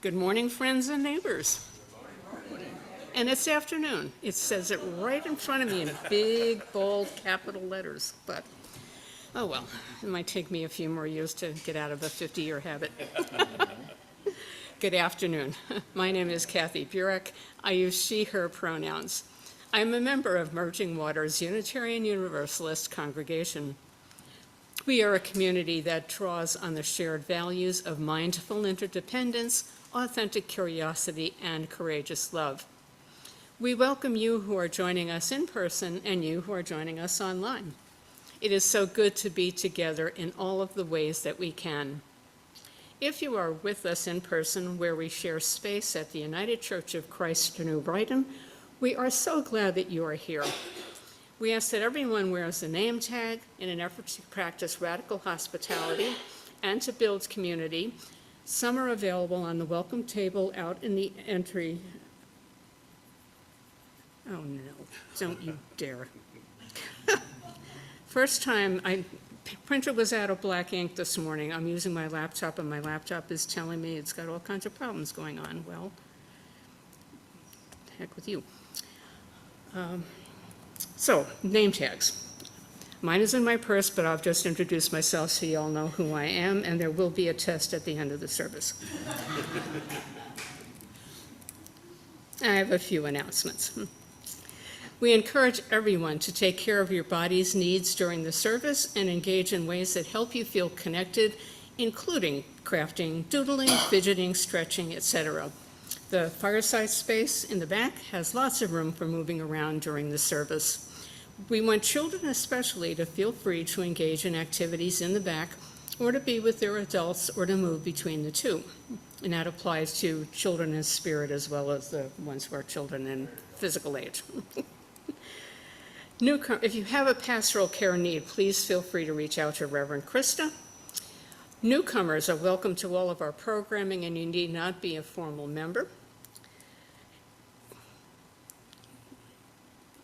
Good morning, friends and neighbors. And it's afternoon. It says it right in front of me in big, bold, capital letters. But, oh well, it might take me a few more years to get out of a 50-year habit. Good afternoon. My name is Kathy Burek. I use she, her pronouns. I am a member of Merging Waters Unitarian Universalist congregation. We are a community that draws on the shared values of mindful interdependence, authentic curiosity, and courageous love. We welcome you who are joining us in person and you who are joining us online. It is so good to be together in all of the ways that we can. If you are with us in person where we share space at the United Church of Christ New Brighton, we are so glad that you are here. We ask that everyone wears a name tag in an effort to practice radical hospitality and to build community. Some are available on the welcome table out in the entry. Oh no, don't you dare. First time, printer was out of black ink this morning. I'm using my laptop and my laptop is telling me it's got all kinds of problems going on. Well, heck with you. So, name tags. Mine is in my purse, but I've just introduced myself so you all know who I am, and there will be a test at the end of the service. I have a few announcements. We encourage everyone to take care of your body's needs during the service and engage in ways that help you feel connected, including crafting, doodling, fidgeting, stretching, etc. The fireside space in the back has lots of room for moving around during the service. We want children especially to feel free to engage in activities in the back or to be with their adults or to move between the two. And that applies to children in spirit as well as the ones who are children in physical age. If you have a pastoral care need, please feel free to reach out to Reverend Krista. Newcomers are welcome to all of our programming and you need not be a formal member.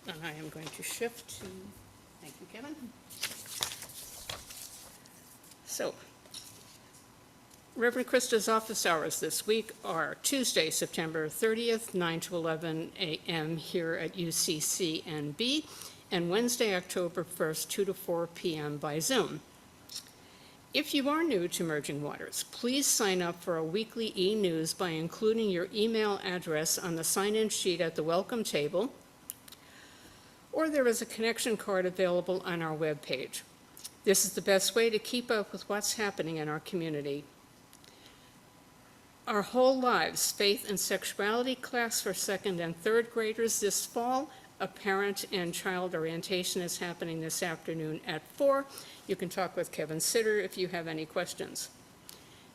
And I am going to shift to, thank you, Kevin. So, Reverend Krista's office hours this week are Tuesday, September 30th, 9 to 11 a.m. here at UCCNB, and Wednesday, October 1st, 2 to 4 p.m. by Zoom. If you are new to Merging Waters, please sign up for a weekly e-news by including your email address on the sign-in sheet at the welcome table, or there is a connection card available on our webpage. This is the best way to keep up with what's happening in our community. Our Whole Lives Faith and Sexuality class for second and third graders this fall. A parent and child orientation is happening this afternoon at 4. You can talk with Kevin Sitter if you have any questions.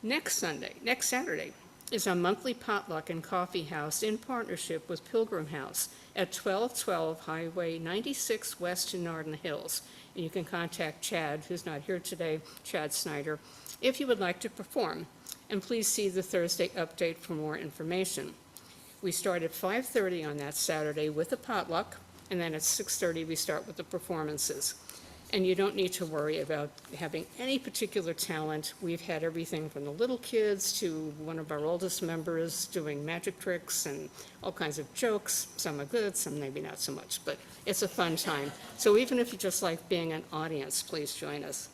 Next Saturday, is a monthly potluck and coffee house in partnership with Pilgrim House at 1212 Highway 96 West in Arden Hills. And you can contact Chad, who's not here today, Chad Snyder, if you would like to perform. And please see the Thursday update for more information. We start at 5:30 on that Saturday with a potluck, and then at 6:30 we start with the performances. And you don't need to worry about having any particular talent. We've had everything from the little kids to one of our oldest members doing magic tricks and all kinds of jokes. Some are good, some maybe not so much, but it's a fun time. So even if you just like being an audience, please join us.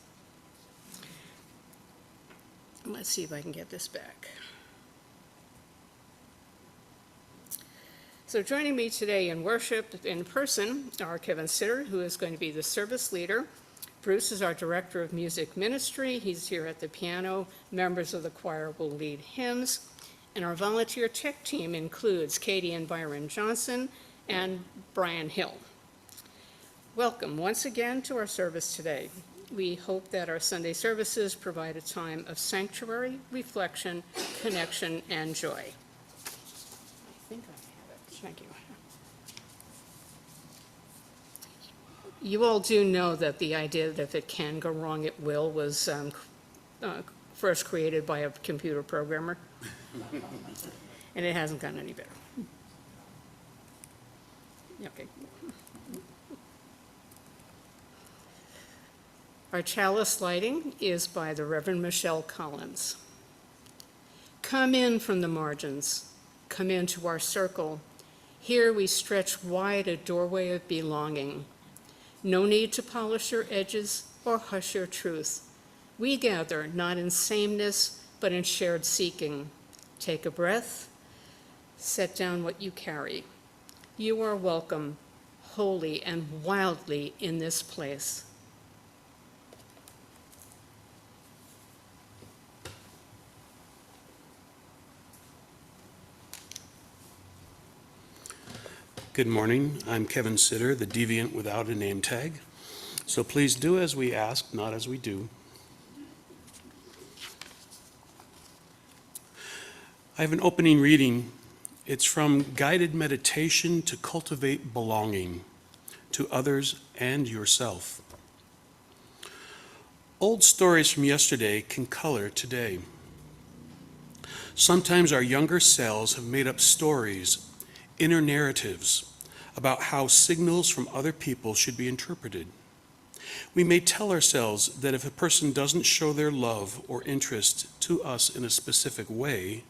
Let's see if I can get this back. So joining me today in worship in person are Kevin Sitter, who is going to be the service leader. Bruce is our director of music ministry. He's here at the piano. Members of the choir will lead hymns. And our volunteer tech team includes Katie and Byron Johnson and Brian Hill. Welcome once again to our service today. We hope that our Sunday services provide a time of sanctuary, reflection, connection, and joy. Thank you. You all do know that the idea that if it can go wrong, it will was first created by a computer programmer, and it hasn't gotten any better. Okay. Our chalice lighting is by the Reverend Michelle Collins. Come in from the margins. Come into our circle. Here we stretch wide a doorway of belonging. No need to polish your edges or hush your truth. We gather not in sameness, but in shared seeking. Take a breath. Set down what you carry. You are welcome, wholly and wildly in this place. Good morning. I'm Kevin Sitter, the deviant without a name tag. So please do as we ask, not as we do. I have an opening reading. It's from Guided Meditation to Cultivate Belonging to Others and Yourself. Old stories from yesterday can color today. Sometimes our younger selves have made up stories, inner narratives about how signals from other people should be interpreted. We may tell ourselves that if a person doesn't show their love or interest to us in a specific way,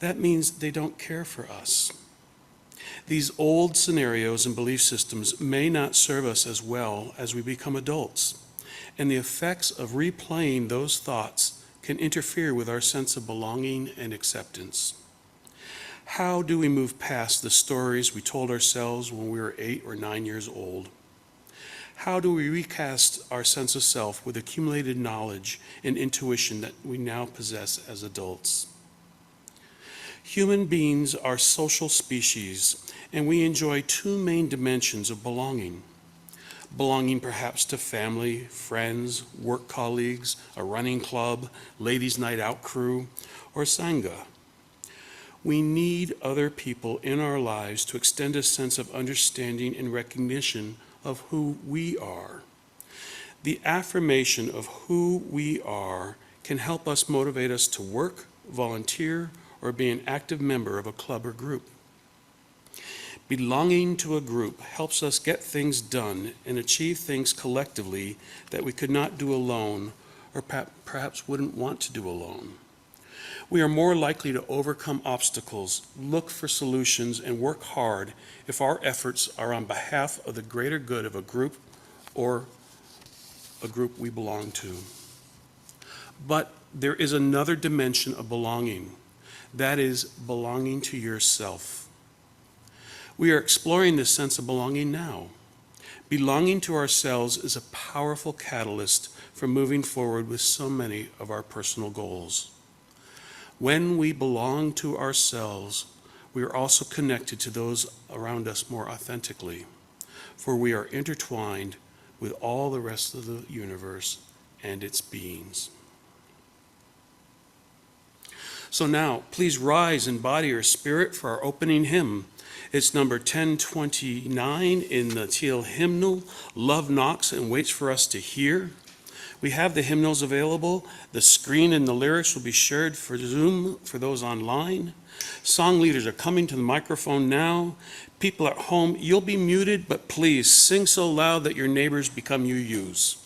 that means they don't care for us. These old scenarios and belief systems may not serve us as well as we become adults, and the effects of replaying those thoughts can interfere with our sense of belonging and acceptance. How do we move past the stories we told ourselves when we were 8 or 9 years old? How do we recast our sense of self with accumulated knowledge and intuition that we now possess as adults? Human beings are social species, and we enjoy two main dimensions of belonging. Belonging perhaps to family, friends, work colleagues, a running club, ladies' night out crew, or Sangha. We need other people in our lives to extend a sense of understanding and recognition of who we are. The affirmation of who we are can help us motivate us to work, volunteer, or be an active member of a club or group. Belonging to a group helps us get things done and achieve things collectively that we could not do alone or perhaps wouldn't want to do alone. We are more likely to overcome obstacles, look for solutions, and work hard if our efforts are on behalf of the greater good of a group or a group we belong to. But there is another dimension of belonging. That is belonging to yourself. We are exploring this sense of belonging now. Belonging to ourselves is a powerful catalyst for moving forward with so many of our personal goals. When we belong to ourselves, we are also connected to those around us more authentically, for we are intertwined with all the rest of the universe and its beings. So now, please rise in body or spirit for our opening hymn. It's number 1029 in the Teal hymnal, Love Knocks and Waits for Us to Hear. We have the hymnals available. The screen and the lyrics will be shared for Zoom for those online. Song leaders are coming to the microphone now. People at home, you'll be muted, but please sing so loud that your neighbors become UUs.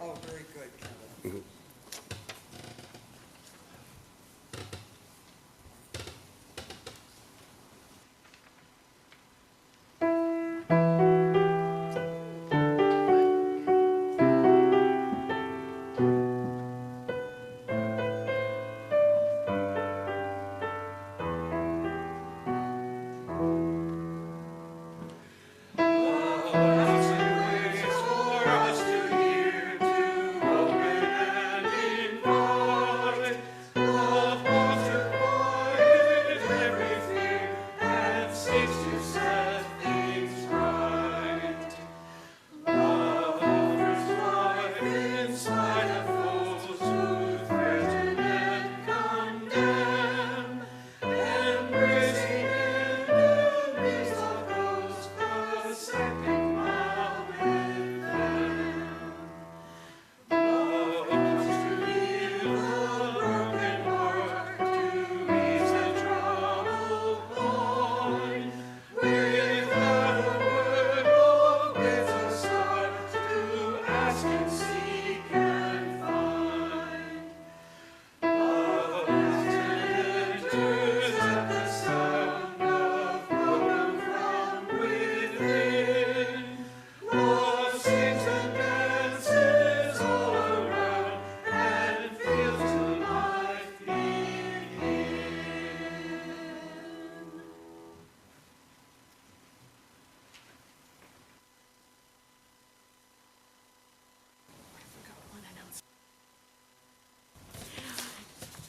Oh, very good, Kevin.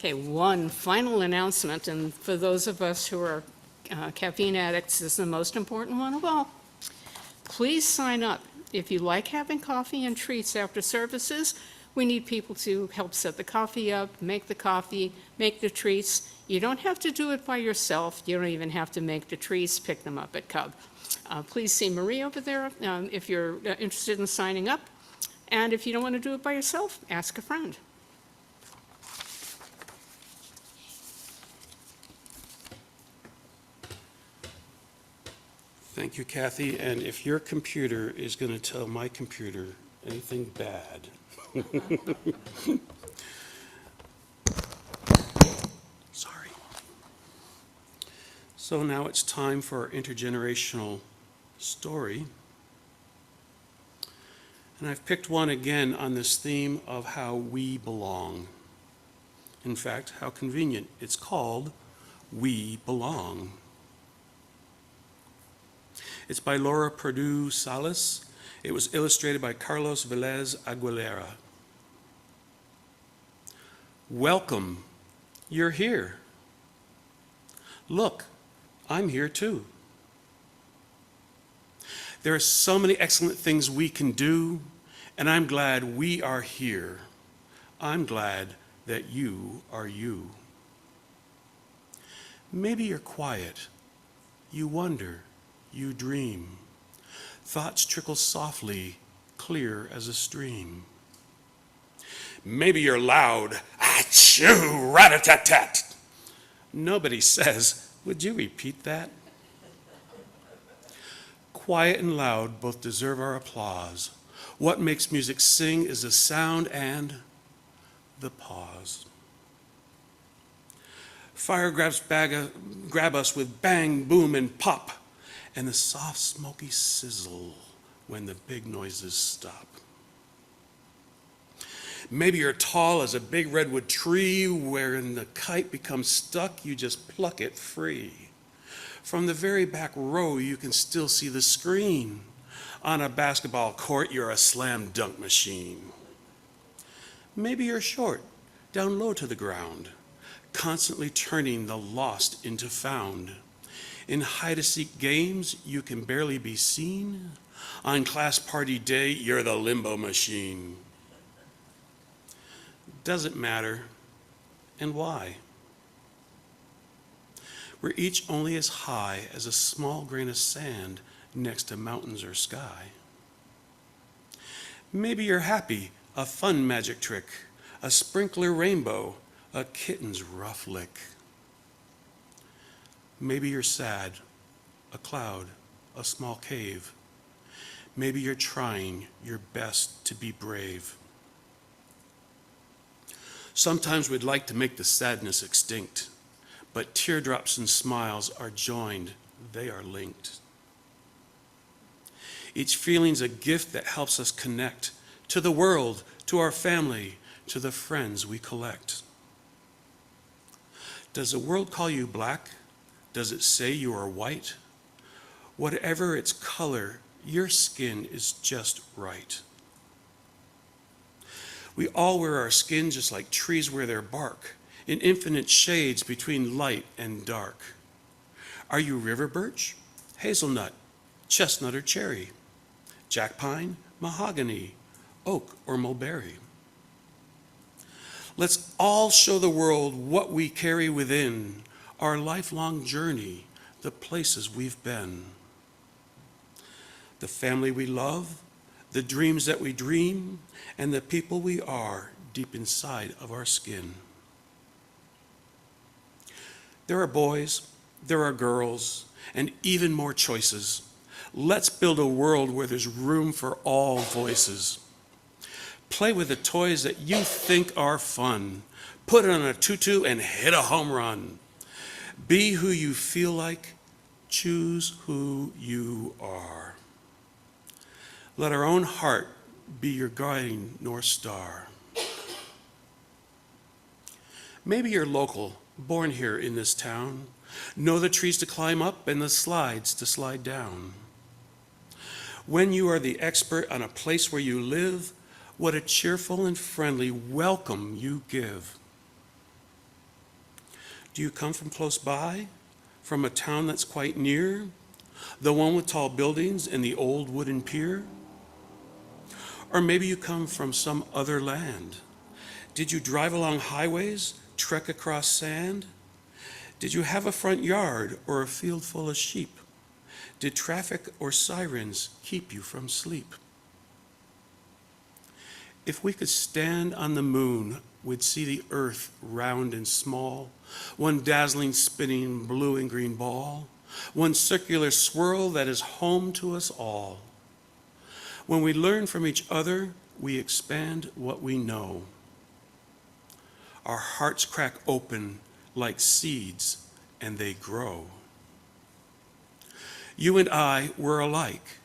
Okay, one final announcement, and for those of us who are caffeine addicts, this is the most important one of all. Please sign up. If you like having coffee and treats after services, we need people to help set the coffee up, make the coffee, make the treats. You don't have to do it by yourself. You don't even have to make the treats, pick them up at Cub. Please see Marie over there if you're interested in signing up. And if you don't want to do it by yourself, ask a friend. Thank you, Kathy. And if your computer is going to tell my computer anything bad, sorry. So now it's time for our intergenerational story. And I've picked one again on this theme of how we belong. In fact, how convenient. It's called We Belong. It's by Laura Perdue Salas. It was illustrated by Carlos Velez Aguilera. Welcome, you're here. Look, I'm here too. There are so many excellent things we can do, and I'm glad we are here. I'm glad that you are you. Maybe you're quiet. You wonder. You dream. Thoughts trickle softly, clear as a stream. Maybe you're loud. Achoo, rat-a-tat-tat. Nobody says, would you repeat that? Quiet and loud both deserve our applause. What makes music sing is the sound and the pause. Fire grab us with bang, boom, and pop, and the soft, smoky sizzle when the big noises stop. Maybe you're tall as a big redwood tree, wherein the kite becomes stuck, you just pluck it free. From the very back row, you can still see the screen. On a basketball court, you're a slam dunk machine. Maybe you're short, down low to the ground, constantly turning the lost into found. In hide-and-seek games, you can barely be seen. On class party day, you're the limbo machine. Doesn't matter, and why? We're each only as high as a small grain of sand next to mountains or sky. Maybe you're happy, a fun magic trick, a sprinkler rainbow, a kitten's rough lick. Maybe you're sad, a cloud, a small cave. Maybe you're trying your best to be brave. Sometimes we'd like to make the sadness extinct, but teardrops and smiles are joined, they are linked. Each feeling's a gift that helps us connect to the world, to our family, to the friends we collect. Does the world call you black? Does it say you are white? Whatever its color, your skin is just right. We all wear our skin just like trees wear their bark, in infinite shades between light and dark. Are you river birch, hazelnut, chestnut or cherry, jack pine, mahogany, oak or mulberry? Let's all show the world what we carry within, our lifelong journey, the places we've been. The family we love, the dreams that we dream, and the people we are deep inside of our skin. There are boys, there are girls, and even more choices. Let's build a world where there's room for all voices. Play with the toys that you think are fun. Put on a tutu and hit a home run. Be who you feel like. Choose who you are. Let our own heart be your guiding North Star. Maybe you're local, born here in this town. Know the trees to climb up and the slides to slide down. When you are the expert on a place where you live, what a cheerful and friendly welcome you give. Do you come from close by? From a town that's quite near? The one with tall buildings and the old wooden pier? Or maybe you come from some other land. Did you drive along highways, trek across sand? Did you have a front yard or a field full of sheep? Did traffic or sirens keep you from sleep? If we could stand on the moon, we'd see the earth round and small, one dazzling spinning blue and green ball, one circular swirl that is home to us all. When we learn from each other, we expand what we know. Our hearts crack open like seeds, and they grow. You and I were alike,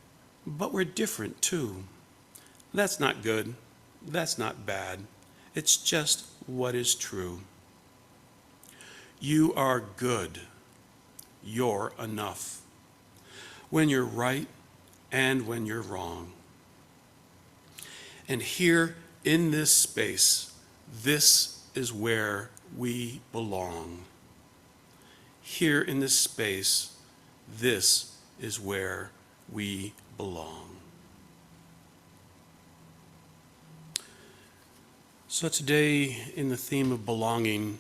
but we're different too. That's not good. That's not bad. It's just what is true. You are good. You're enough. When you're right and when you're wrong. And here in this space, this is where we belong. Here in this space, this is where we belong. So today, in the theme of belonging,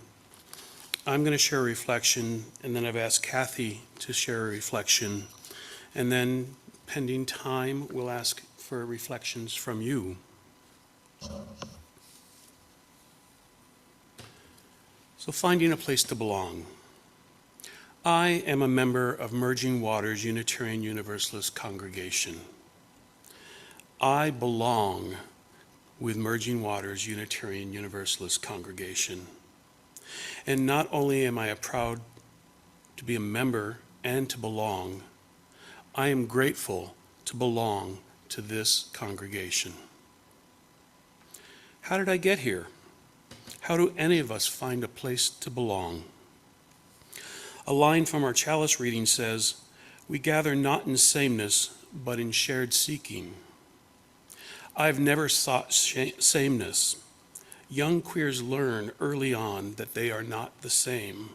I'm going to share a reflection, and then I've asked Kathy to share a reflection, and then, pending time, we'll ask for reflections from you. So, finding a place to belong. I am a member of Merging Waters Unitarian Universalist Congregation. I belong with Merging Waters Unitarian Universalist Congregation. And not only am I proud to be a member and to belong, I am grateful to belong to this congregation. How did I get here? How do any of us find a place to belong? A line from our chalice reading says, "We gather not in sameness, but in shared seeking." I've never sought sameness. Young queers learn early on that they are not the same,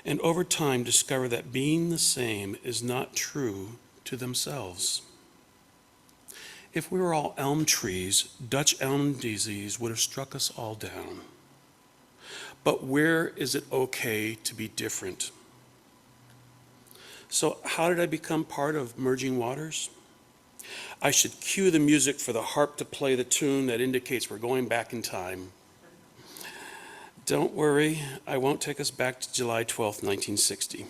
and over time discover that being the same is not true to themselves. If we were all elm trees, Dutch elm disease would have struck us all down. But where is it okay to be different? So how did I become part of Merging Waters? I should cue the music for the harp to play the tune that indicates we're going back in time. Don't worry, I won't take us back to July 12th, 1960.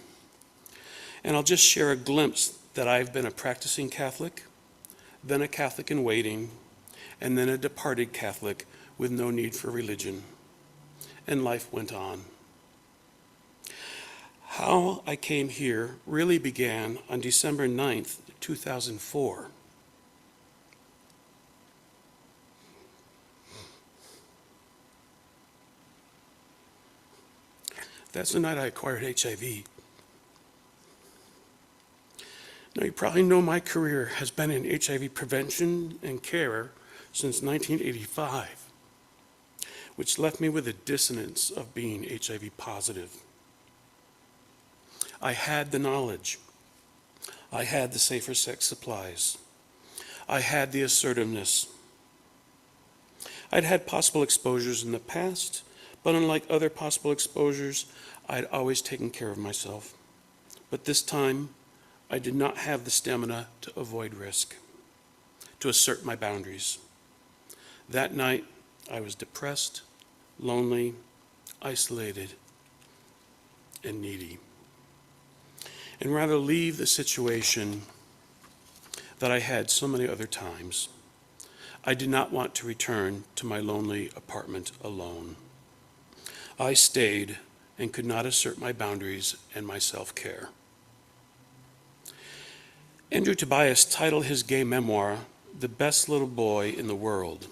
And I'll just share a glimpse that I've been a practicing Catholic, then a Catholic in waiting, and then a departed Catholic with no need for religion. And life went on. How I came here really began on December 9th, 2004. That's the night I acquired HIV. Now, you probably know my career has been in HIV prevention and care since 1985, which left me with the dissonance of being HIV positive. I had the knowledge. I had the safer sex supplies. I had the assertiveness. I'd had possible exposures in the past, but unlike other possible exposures, I'd always taken care of myself. But this time, I did not have the stamina to avoid risk, to assert my boundaries. That night, I was depressed, lonely, isolated, and needy. And rather leave the situation that I had so many other times, I did not want to return to my lonely apartment alone. I stayed and could not assert my boundaries and my self-care. Andrew Tobias titled his gay memoir, "The Best Little Boy in the World."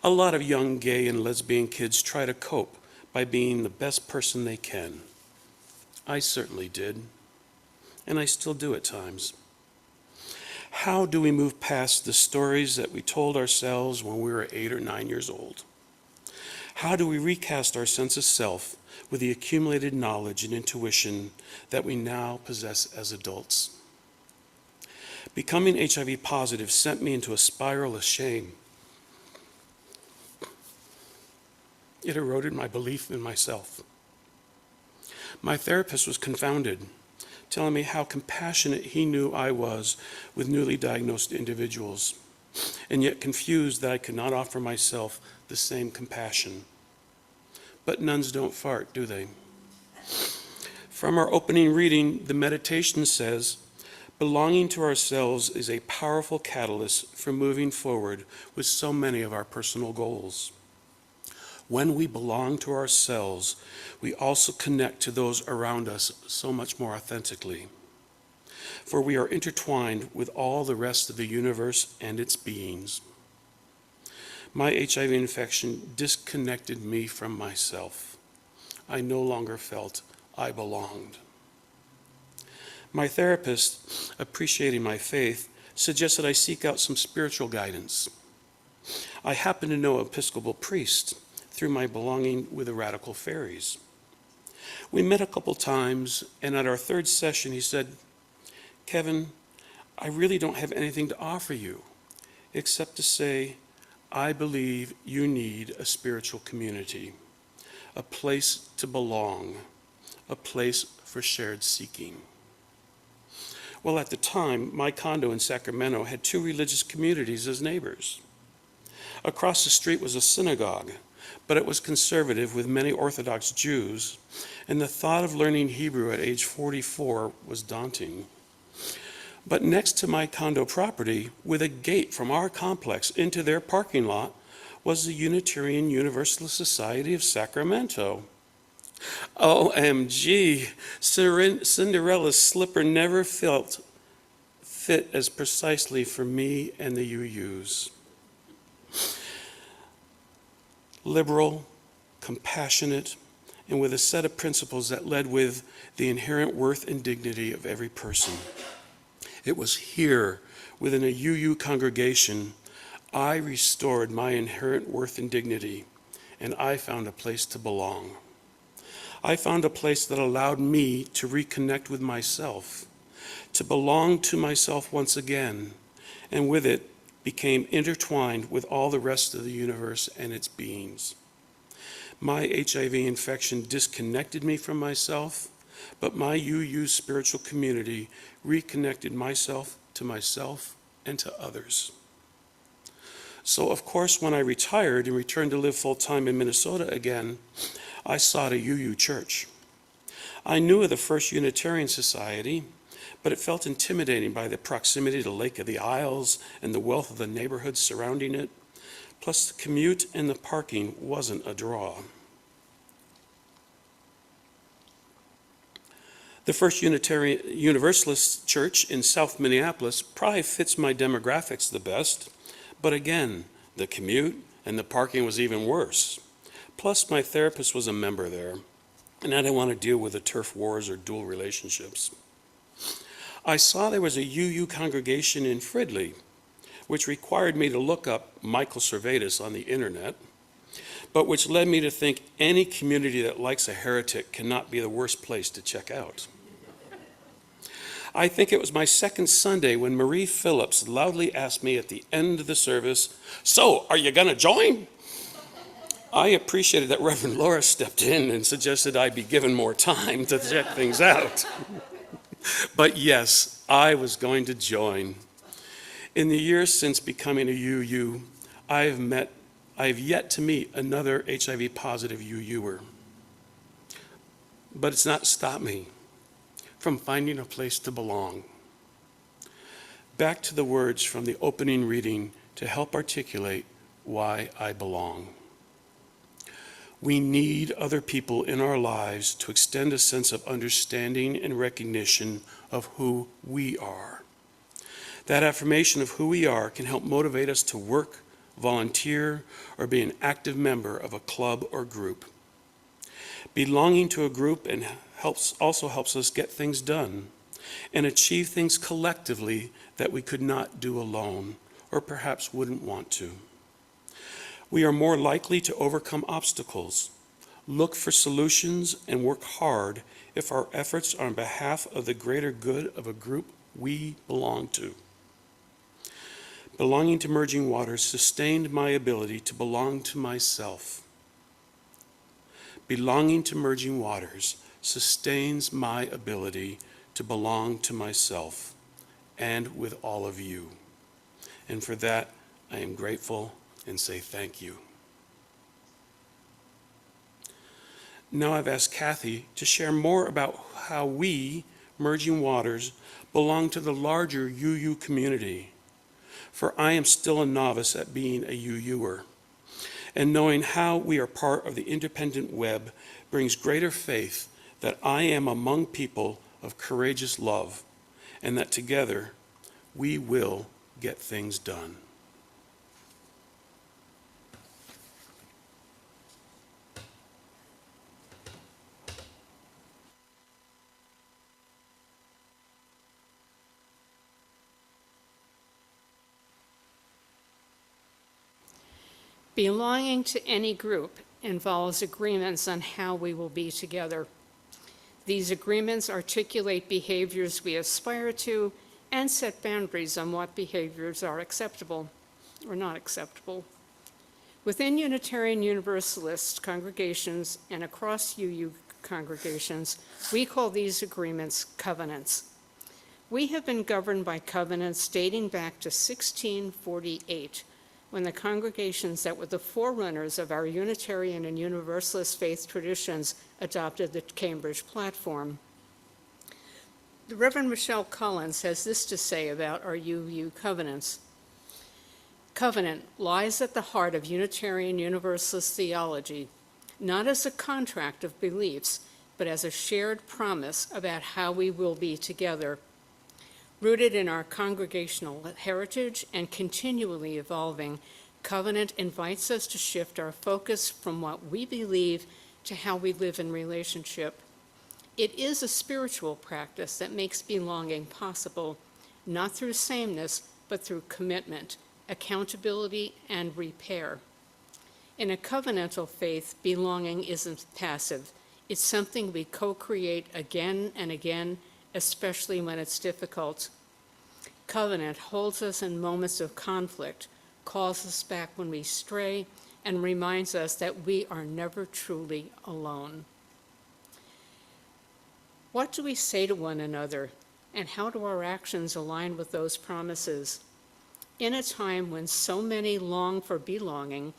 A lot of young gay and lesbian kids try to cope by being the best person they can. I certainly did, and I still do at times. How do we move past the stories that we told ourselves when we were 8 or 9 years old? How do we recast our sense of self with the accumulated knowledge and intuition that we now possess as adults. Becoming HIV positive sent me into a spiral of shame. It eroded my belief in myself. My therapist was confounded, telling me how compassionate he knew I was with newly diagnosed individuals, and yet confused that I could not offer myself the same compassion. But nuns don't fart, do they? From our opening reading, the meditation says, belonging to ourselves is a powerful catalyst for moving forward with so many of our personal goals. When we belong to ourselves, we also connect to those around us so much more authentically. For we are intertwined with all the rest of the universe and its beings. My HIV infection disconnected me from myself. I no longer felt I belonged. My therapist, appreciating my faith, suggested I seek out some spiritual guidance. I happen to know an Episcopal priest through my belonging with the Radical Fairies. We met a couple times, and at our third session, he said, Kevin, I really don't have anything to offer you, except to say, I believe you need a spiritual community, a place to belong, a place for shared seeking. Well, at the time, my condo in Sacramento had 2 religious communities as neighbors. Across the street was a synagogue, but it was conservative with many Orthodox Jews, and the thought of learning Hebrew at age 44 was daunting. But next to my condo property, with a gate from our complex into their parking lot, was the Unitarian Universalist Society of Sacramento. OMG, Cinderella's slipper never felt fit as precisely for me and the UUs. Liberal, compassionate, and with a set of principles that led with the inherent worth and dignity of every person. It was here, within a UU congregation, I restored my inherent worth and dignity, and I found a place to belong. I found a place that allowed me to reconnect with myself, to belong to myself once again, and with it became intertwined with all the rest of the universe and its beings. My HIV infection disconnected me from myself, but my UU spiritual community reconnected myself and to others. So, of course, when I retired and returned to live full-time in Minnesota again, I sought a UU church. I knew of the First Unitarian Society, but it felt intimidating by the proximity to Lake of the Isles and the wealth of the neighborhoods surrounding it. Plus, the commute and the parking wasn't a draw. The First Unitarian Universalist Church in South Minneapolis probably fits my demographics the best, but again, the commute and the parking was even worse. Plus, my therapist was a member there, and I didn't want to deal with the turf wars or dual relationships. I saw there was a UU congregation in Fridley, which required me to look up Michael Servetus on the internet, but which led me to think any community that likes a heretic cannot be the worst place to check out. I think it was my second Sunday when Marie Phillips loudly asked me at the end of the service, "So, are you going to join?" I appreciated that Reverend Laura stepped in and suggested I be given more time to check things out. But yes, I was going to join. In the years since becoming a UU, I have yet to meet another HIV positive UUer. But it's not stopped me from finding a place to belong. Back to the words from the opening reading to help articulate why I belong. We need other people in our lives to extend a sense of understanding and recognition of who we are. That affirmation of who we are can help motivate us to work, volunteer, or be an active member of a club or group. Belonging to a group also helps us get things done and achieve things collectively that we could not do alone, or perhaps wouldn't want to. We are more likely to overcome obstacles, look for solutions, and work hard if our efforts are on behalf of the greater good of a group we belong to. Belonging to Merging Waters sustained my ability to belong to myself. Belonging to Merging Waters sustains my ability to belong to myself and with all of you. And for that, I am grateful and say thank you. Now I've asked Kathy to share more about how we, Merging Waters, belong to the larger UU community. For I am still a novice at being a UUer, and knowing how we are part of the independent web brings greater faith that I am among people of courageous love, and that together we will get things done. Belonging to any group involves agreements on how we will be together. These agreements articulate behaviors we aspire to and set boundaries on what behaviors are acceptable or not acceptable. Within Unitarian Universalist congregations and across UU congregations, we call these agreements covenants. We have been governed by covenants dating back to 1648, when the congregations that were the forerunners of our Unitarian and Universalist faith traditions adopted the Cambridge Platform. The Reverend Michelle Collins has this to say about our UU covenants. Covenant lies at the heart of Unitarian Universalist theology, not as a contract of beliefs, but as a shared promise about how we will be together. Rooted in our congregational heritage and continually evolving, covenant invites us to shift our focus from what we believe to how we live in relationship. It is a spiritual practice that makes belonging possible, not through sameness, but through commitment, accountability, and repair. In a covenantal faith, belonging isn't passive. It's something we co-create again and again, especially when it's difficult. Covenant holds us in moments of conflict, calls us back when we stray, and reminds us that we are never truly alone. What do we say to one another, and how do our actions align with those promises? In a time when so many long for belonging,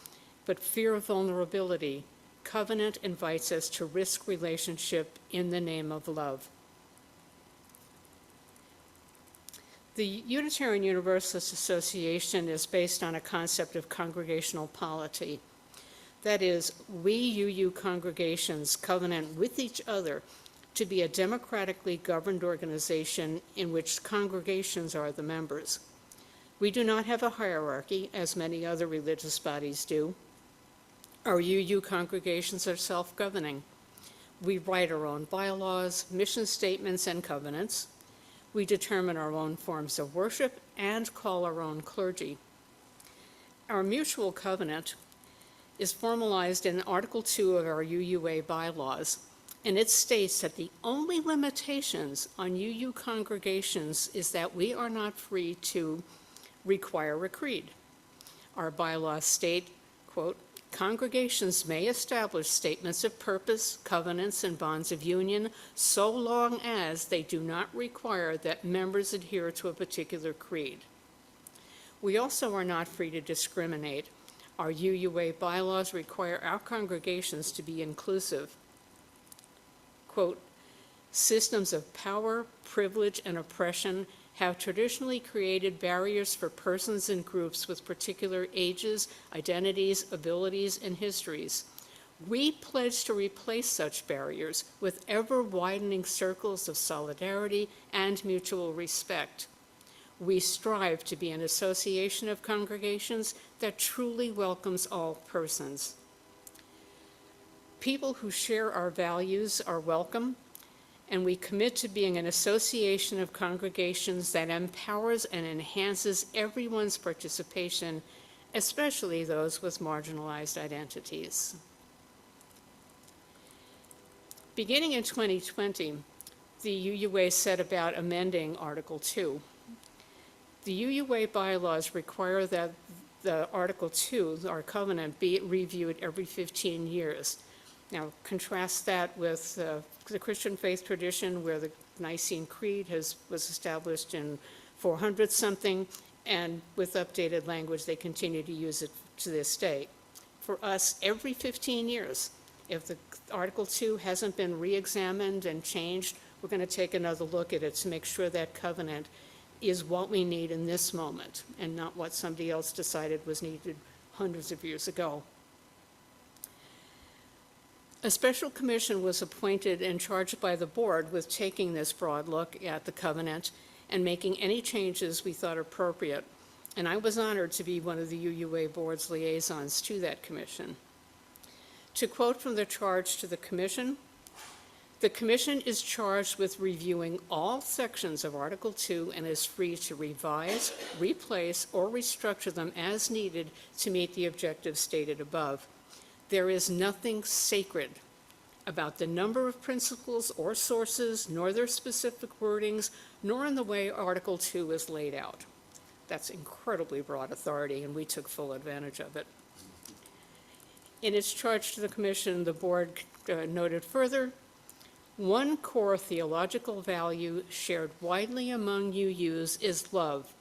but fear vulnerability, covenant invites us to risk relationship in the name of love. The Unitarian Universalist Association is based on a concept of congregational polity. That is, we UU congregations covenant with each other to be a democratically governed organization in which congregations are the members. We do not have a hierarchy, as many other religious bodies do. Our UU congregations are self-governing. We write our own bylaws, mission statements, and covenants. We determine our own forms of worship and call our own clergy. Our mutual covenant is formalized in Article 2 of our UUA bylaws, and it states that the only limitations on UU congregations is that we are not free to require a creed. Our bylaws state, quote, congregations may establish statements of purpose, covenants, and bonds of union so long as they do not require that members adhere to a particular creed. We also are not free to discriminate. Our UUA bylaws require our congregations to be inclusive. Quote, systems of power, privilege, and oppression have traditionally created barriers for persons and groups with particular ages, identities, abilities, and histories. We pledge to replace such barriers with ever-widening circles of solidarity and mutual respect. We strive to be an association of congregations that truly welcomes all persons. People who share our values are welcome, and we commit to being an association of congregations that empowers and enhances everyone's participation, especially those with marginalized identities. Beginning in 2020, the UUA set about amending Article 2. The UUA bylaws require that the Article 2, our covenant, be reviewed every 15 years. Now, contrast that with the Christian faith tradition where the Nicene Creed was established in 400-something, and with updated language, they continue to use it to this day. For us, every 15 years, if the Article 2 hasn't been re-examined and changed, we're going to take another look at it to make sure that covenant is what we need in this moment and not what somebody else decided was needed hundreds of years ago. A special commission was appointed and charged by the board with taking this broad look at the covenant and making any changes we thought appropriate. And I was honored to be one of the UUA board's liaisons to that commission. To quote from the charge to the commission, "The commission is charged with reviewing all sections of Article 2 and is free to revise, replace, or restructure them as needed to meet the objectives stated above. There is nothing sacred about the number of principles or sources, nor their specific wordings, nor in the way Article 2 is laid out." That's incredibly broad authority, and we took full advantage of it. In its charge to the commission, the board noted further, "One core theological value shared widely among UUs is love.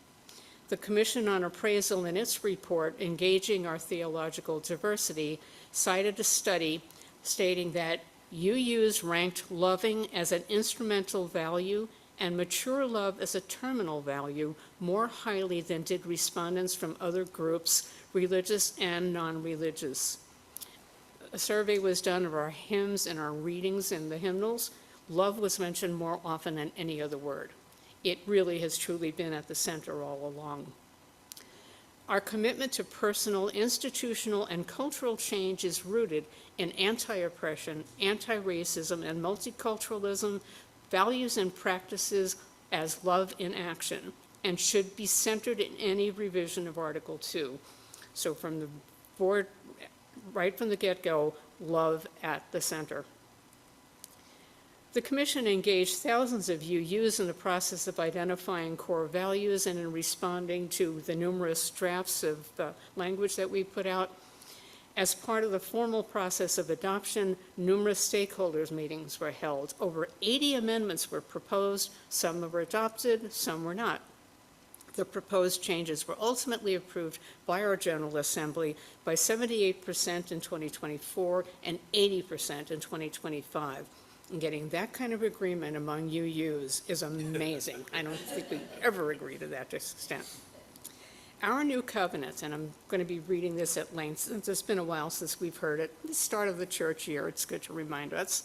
The Commission on Appraisal in its report, Engaging Our Theological Diversity, cited a study stating that UUs ranked loving as an instrumental value and mature love as a terminal value more highly than did respondents from other groups, religious and non-religious. A survey was done of our hymns and our readings in the hymnals. Love was mentioned more often than any other word. It really has truly been at the center all along. Our commitment to personal, institutional, and cultural change is rooted in anti-oppression, anti-racism, and multiculturalism, values and practices as love in action, and should be centered in any revision of Article 2. So from the board, right from the get-go, love at the center. The Commission engaged thousands of UUs in the process of identifying core values and in responding to the numerous drafts of language that we put out. As part of the formal process of adoption, numerous stakeholders meetings were held. Over 80 amendments were proposed. Some were adopted, some were not. The proposed changes were ultimately approved by our General Assembly by 78% in 2024 and 80% in 2025. And getting that kind of agreement among UUs is amazing. I don't think we ever agree to that extent. Our new covenant, and I'm going to be reading this at length since it's been a while since we've heard it, the start of the church year, it's good to remind us.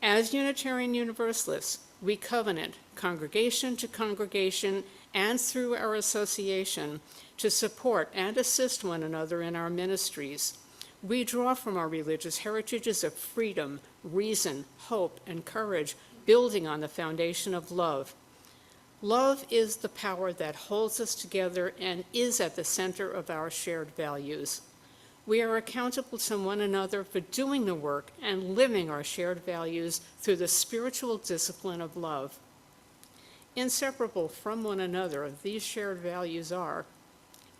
As Unitarian Universalists, we covenant congregation to congregation and through our association to support and assist one another in our ministries. We draw from our religious heritages of freedom, reason, hope, and courage, building on the foundation of love. Love is the power that holds us together and is at the center of our shared values. We are accountable to one another for doing the work and living our shared values through the spiritual discipline of love. Inseparable from one another, these shared values are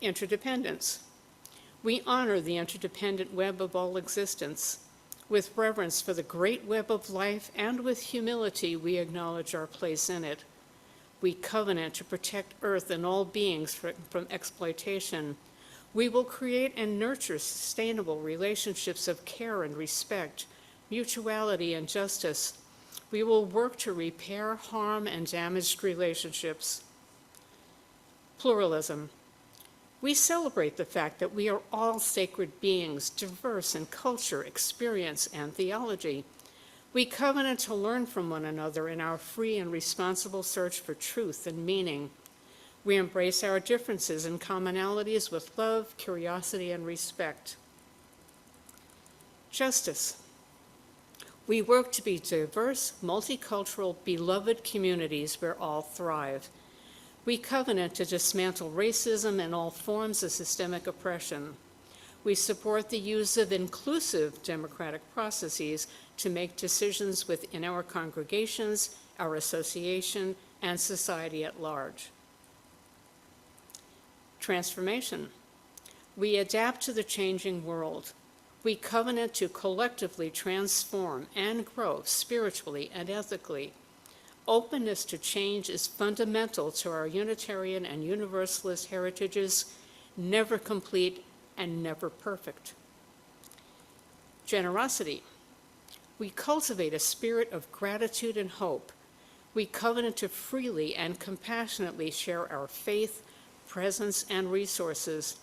interdependence. We honor the interdependent web of all existence. With reverence for the great web of life and with humility, we acknowledge our place in it. We covenant to protect Earth and all beings from exploitation. We will create and nurture sustainable relationships of care and respect, mutuality and justice. We will work to repair harm and damaged relationships. Pluralism. We celebrate the fact that we are all sacred beings, diverse in culture, experience, and theology. We covenant to learn from one another in our free and responsible search for truth and meaning. We embrace our differences and commonalities with love, curiosity, and respect. Justice. We work to be diverse, multicultural, beloved communities where all thrive. We covenant to dismantle racism and all forms of systemic oppression. We support the use of inclusive democratic processes to make decisions within our congregations, our association, and society at large. Transformation. We adapt to the changing world. We covenant to collectively transform and grow spiritually and ethically. Openness to change is fundamental to our Unitarian and Universalist heritages, never complete and never perfect. Generosity. We cultivate a spirit of gratitude and hope. We covenant to freely and compassionately share our faith, presence, and resources.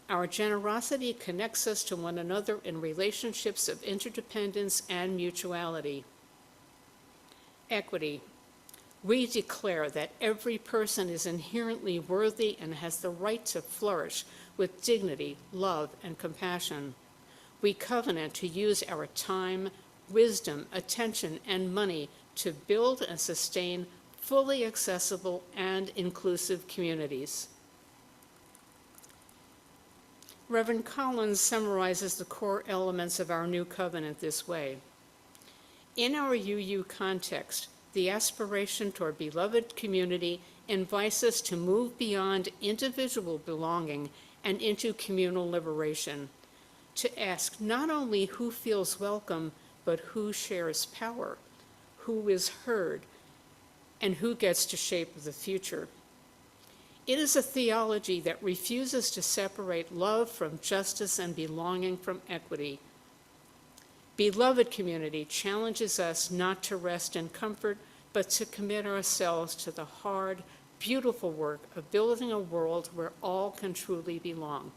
Our generosity connects us to one another in relationships of interdependence and mutuality. Equity. We declare that every person is inherently worthy and has the right to flourish with dignity, love, and compassion. We covenant to use our time, wisdom, attention, and money to build and sustain fully accessible and inclusive communities. Reverend Collins summarizes the core elements of our new covenant this way. In our UU context, the aspiration toward beloved community invites us to move beyond individual belonging and into communal liberation, to ask not only who feels welcome, but who shares power, who is heard, and who gets to shape the future. It is a theology that refuses to separate love from justice and belonging from equity. Beloved community challenges us not to rest in comfort, but to commit ourselves to the hard, beautiful work of building a world where all can truly belong.